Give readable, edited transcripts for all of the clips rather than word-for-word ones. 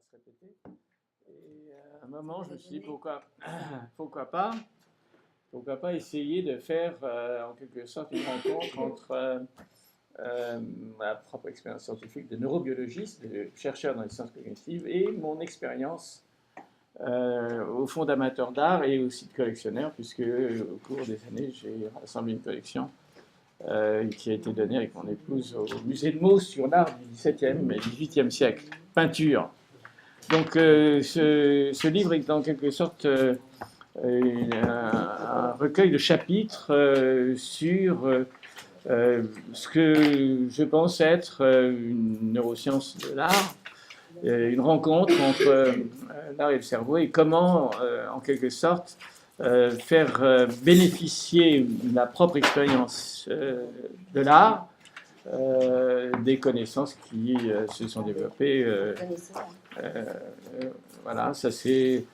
se répéter. Et à un moment, je me suis dit pourquoi pas essayer de faire en quelque sorte une rencontre entre ma propre expérience scientifique de neurobiologiste, de chercheur dans les sciences cognitives, et mon expérience au fond d'amateur d'art et aussi de collectionneur, puisque au cours des années, j'ai rassemblé une collection qui a été donnée avec mon épouse au musée de Meaux sur l'art du XVIIe et XVIIIe siècle, peinture. Donc ce livre est en quelque sorte un recueil de chapitres sur ce que je pense être une neuroscience de l'art, une rencontre entre l'art et le cerveau, et comment, en quelque sorte, faire bénéficier la propre expérience de l'art des connaissances qui se sont développées. Voilà, ça c'est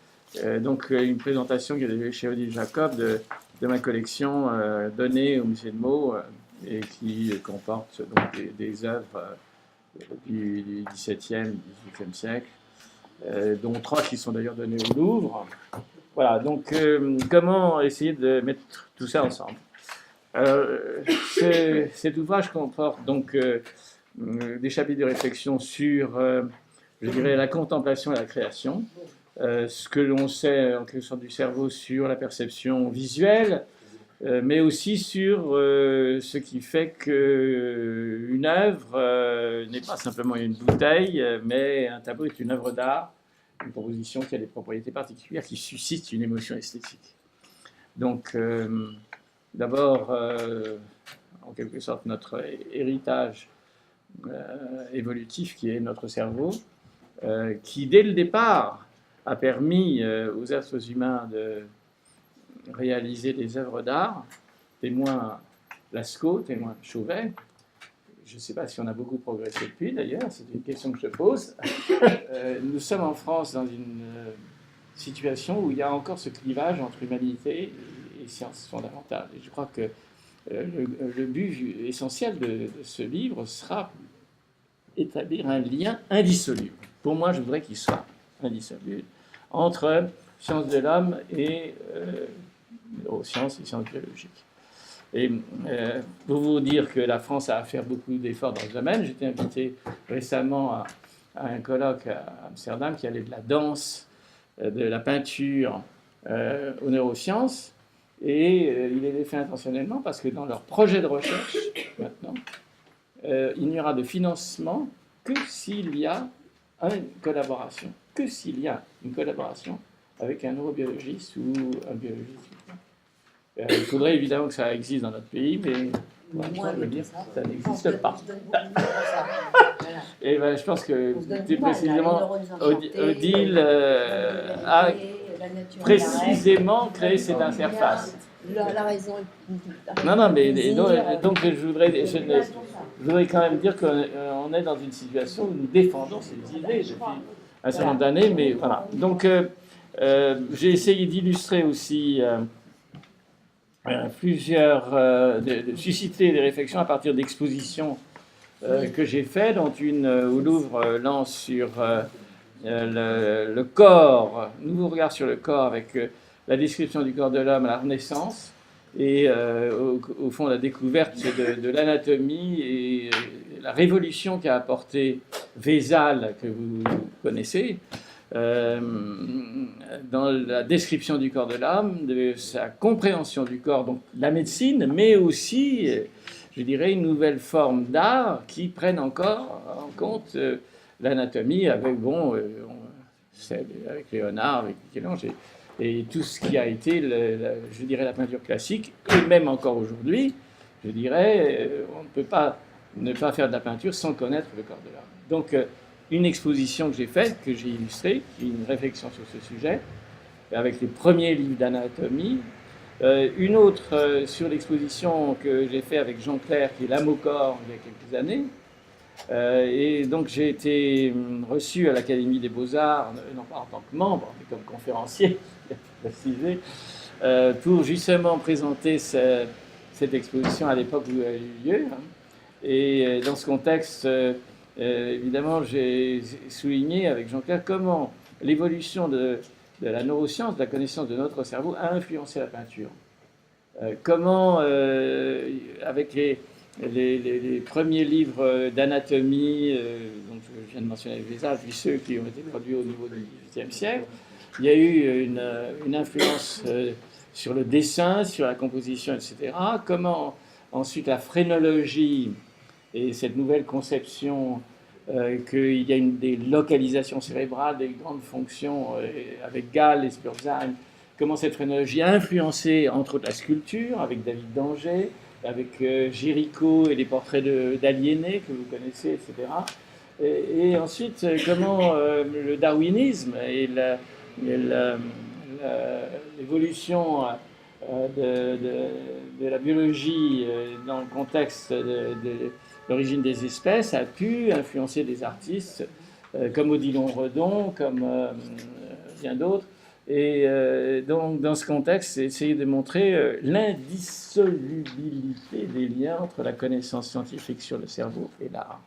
donc une présentation qui est donnée chez Odile Jacob de ma collection donnée au musée de Meaux et qui comporte donc des œuvres du XVIIe, XVIIIe siècle, dont 3 qui sont d'ailleurs données au Louvre. Voilà, donc comment essayer de mettre tout ça ensemble? Cet ouvrage comporte donc des chapitres de réflexion sur, je dirais, la contemplation et la création, ce que l'on sait en quelque sorte du cerveau sur la perception visuelle, mais aussi sur ce qui fait qu'une œuvre n'est pas simplement une bouteille, mais un tableau est une œuvre d'art, une proposition qui a des propriétés particulières, qui suscite une émotion esthétique. Donc, d'abord, en quelque sorte, notre héritage évolutif qui est notre cerveau, qui, dès le départ, a permis aux êtres humains de réaliser des œuvres d'art, témoin Lascaux, témoin Chauvet. Je ne sais pas si on a beaucoup progressé depuis, d'ailleurs, c'est une question que je pose. Nous sommes en France dans une situation où il y a encore ce clivage entre humanité et sciences fondamentales. Et je crois que le but essentiel de ce livre sera établir un lien indissoluble. Pour moi, je voudrais qu'il soit indissoluble entre sciences de l'homme et neurosciences et sciences biologiques. Et pour vous dire que la France a à faire beaucoup d'efforts dans ce domaine, j'étais invité récemment à un colloque à Amsterdam qui allait de la danse, de la peinture aux neurosciences, et il est fait intentionnellement parce que dans leur projet de recherche, maintenant, il n'y aura de financement que s'il y a une collaboration, avec un neurobiologiste ou un biologiste. Il faudrait évidemment que ça existe dans notre pays, mais moi, je veux dire, ça n'existe pas. Et ben, je pense que plus précisément, Odile a précisément créé cette interface. La raison est... Non, mais donc je voudrais quand même dire qu'on est dans une situation où nous défendons ces idées depuis un certain nombre d'années, mais voilà. Donc j'ai essayé d'illustrer aussi de susciter des réflexions à partir d'expositions que j'ai faites, dont une au Louvre lance sur le corps, nouveau regard sur le corps avec la description du corps de l'homme à la Renaissance et au fond la découverte de l'anatomie et la révolution qu'a apporté Vézal, que vous connaissez, dans la description du corps de l'homme, de sa compréhension du corps, donc la médecine, mais aussi, je dirais, une nouvelle forme d'art qui prenne encore en compte l'anatomie avec, avec Léonard, avec Michel-Ange, et tout ce qui a été, je dirais, la peinture classique, et même encore aujourd'hui, je dirais, on ne peut pas ne pas faire de la peinture sans connaître le corps de l'homme. Donc, une exposition que j'ai faite, que j'ai illustrée, qui est une réflexion sur ce sujet, avec les premiers livres d'anatomie. Une autre sur l'exposition que j'ai faite avec Jean Clair, qui est L'âme au corps, il y a quelques années. Et donc j'ai été reçu à l'Académie des Beaux-Arts, non pas en tant que membre, mais comme conférencier, précisé, pour justement présenter cette exposition à l'époque où elle a eu lieu. Et dans ce contexte, évidemment, j'ai souligné avec Jean-Claire comment l'évolution de la neuroscience, de la connaissance de notre cerveau, a influencé la peinture. Comment, avec les premiers livres d'anatomie, dont je viens de mentionner les arts, puis ceux qui ont été produits au niveau du XVIIIe siècle, il y a eu une influence sur le dessin, sur la composition, etc. Comment ensuite la phrénologie et cette nouvelle conception qu'il y a des localisations cérébrales, des grandes fonctions avec Gall et Spurzheim, comment cette phrénologie a influencé entre autres la sculpture avec David d'Angers, avec Géricault et les portraits d'aliénés que vous connaissez, etc. Et ensuite, comment le darwinisme et l'évolution de la biologie dans le contexte de l'origine des espèces a pu influencer des artistes comme Odilon Redon, comme bien d'autres. Et donc, dans ce contexte, c'est essayer de montrer l'indissolubilité des liens entre la connaissance scientifique sur le cerveau et l'art.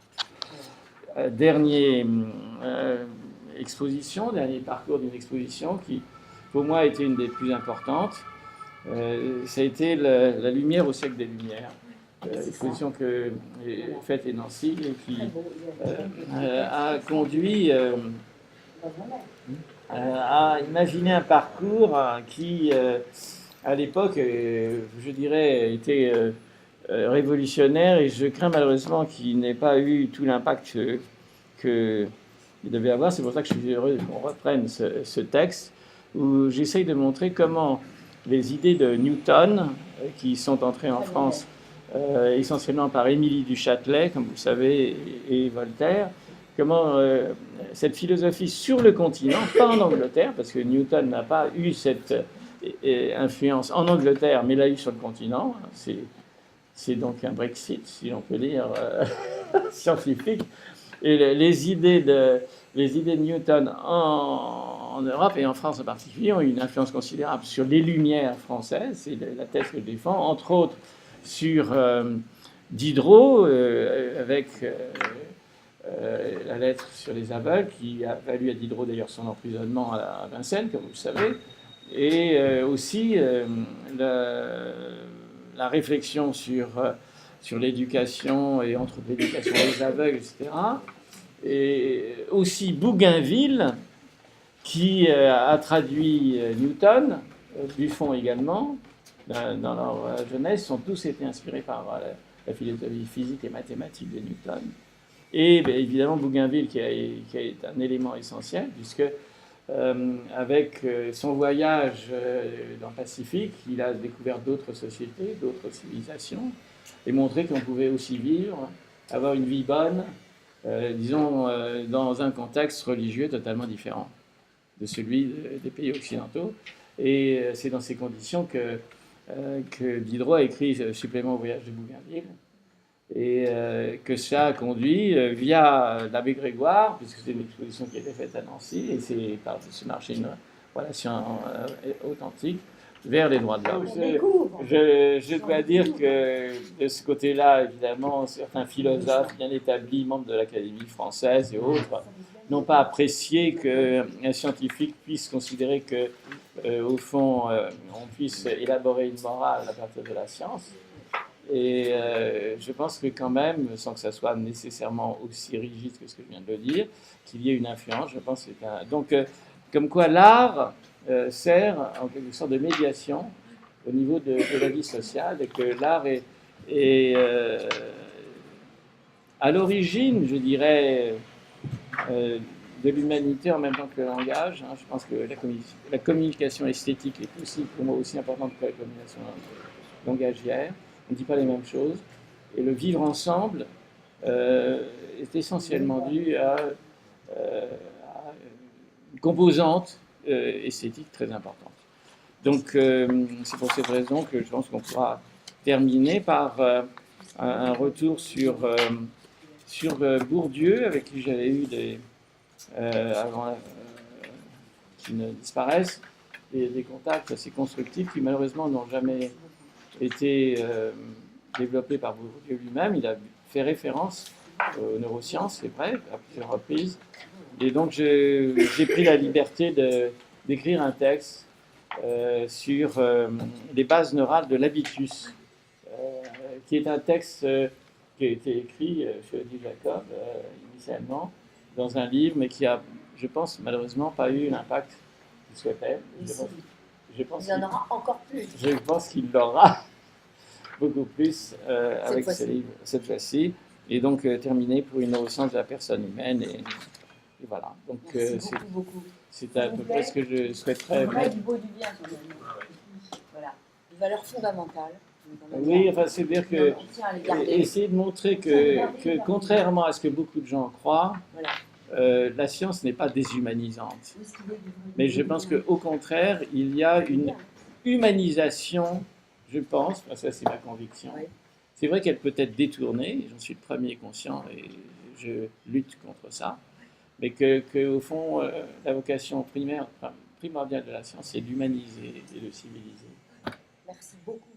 Dernière exposition, dernier parcours d'une exposition qui, pour moi, a été une des plus importantes. Ça a été la lumière au siècle des Lumières. Exposition que j'ai faite à Nancy et qui a conduit à imaginer un parcours qui, à l'époque, je dirais, était révolutionnaire et je crains malheureusement qu'il n'ait pas eu tout l'impact qu'il devait avoir. C'est pour ça que je suis heureux qu'on reprenne ce texte où j'essaye de montrer comment les idées de Newton, qui sont entrées en France essentiellement par Émilie du Châtelet, comme vous savez, et Voltaire, comment cette philosophie sur le continent, pas en Angleterre, parce que Newton n'a pas eu cette influence en Angleterre, mais l'a eu sur le continent. C'est donc un Brexit, si on peut dire, scientifique. Et les idées de Newton en Europe et en France en particulier ont eu une influence considérable sur les Lumières françaises, c'est la thèse que je défends, entre autres sur Diderot, avec la lettre sur les aveugles, qui a valu à Diderot d'ailleurs son emprisonnement à Vincennes, comme vous le savez, et aussi la réflexion sur l'éducation et entre l'éducation des aveugles, etc. Et aussi Bougainville, qui a traduit Newton, Buffon également, dans leur jeunesse, ont tous été inspirés par la philosophie physique et mathématique de Newton. Et bien, évidemment Bougainville qui est un élément essentiel, puisque avec son voyage dans le Pacifique, il a découvert d'autres sociétés, d'autres civilisations, et montré qu'on pouvait aussi vivre, avoir une vie bonne, disons, dans un contexte religieux totalement différent de celui des pays occidentaux. Et c'est dans ces conditions que Diderot a écrit Supplément au voyage de Bougainville, et que ça a conduit via l'abbé Grégoire, puisque c'est une exposition qui a été faite à Nancy, et c'est par ce marché une relation authentique, vers les droits de l'homme. Je dois dire que de ce côté-là, évidemment, certains philosophes bien établis, membres de l'Académie française et autres, n'ont pas apprécié qu'un scientifique puisse considérer que, au fond, on puisse élaborer une morale à partir de la science. Et je pense que quand même, sans que ça soit nécessairement aussi rigide que ce que je viens de le dire, qu'il y ait une influence, je pense que c'est un... Donc, comme quoi l'art sert en quelque sorte de médiation au niveau de la vie sociale, et que l'art est à l'origine, je dirais, de l'humanité en même temps que le langage. Je pense que la communication esthétique est aussi, pour moi, aussi importante que la communication langagière. On ne dit pas les mêmes choses. Et le vivre ensemble est essentiellement dû à une composante esthétique très importante. Donc, c'est pour cette raison que je pense qu'on pourra terminer par un retour sur Bourdieu, avec qui j'avais eu avant qu'il ne disparaisse, des contacts assez constructifs qui malheureusement n'ont jamais été développé par Bourdieu lui-même. Il a fait référence aux neurosciences, c'est vrai, à plusieurs reprises. Et donc j'ai pris la liberté d'écrire un texte sur les bases neurales de l'habitus, qui est un texte qui a été écrit chez Odile Jacob initialement dans un livre, mais qui a, je pense, malheureusement pas eu l'impact qu'il souhaitait. Il y en aura encore plus. Je pense qu'il l'aura beaucoup plus avec ce livre cette fois-ci. Et donc terminé pour une neuroscience de la personne humaine. Et voilà. Donc c'est à peu près ce que je souhaiterais. Du beau du bien. Voilà. Des valeurs fondamentales. Oui, enfin, c'est-à-dire que essayer de montrer que contrairement à ce que beaucoup de gens croient, la science n'est pas déshumanisante. Mais je pense qu'au contraire, il y a une humanisation, je pense, ça c'est ma conviction. C'est vrai qu'elle peut être détournée, j'en suis le premier conscient et je lutte contre ça, mais qu'au fond, la vocation primordiale de la science, c'est d'humaniser et de civiliser. Merci beaucoup.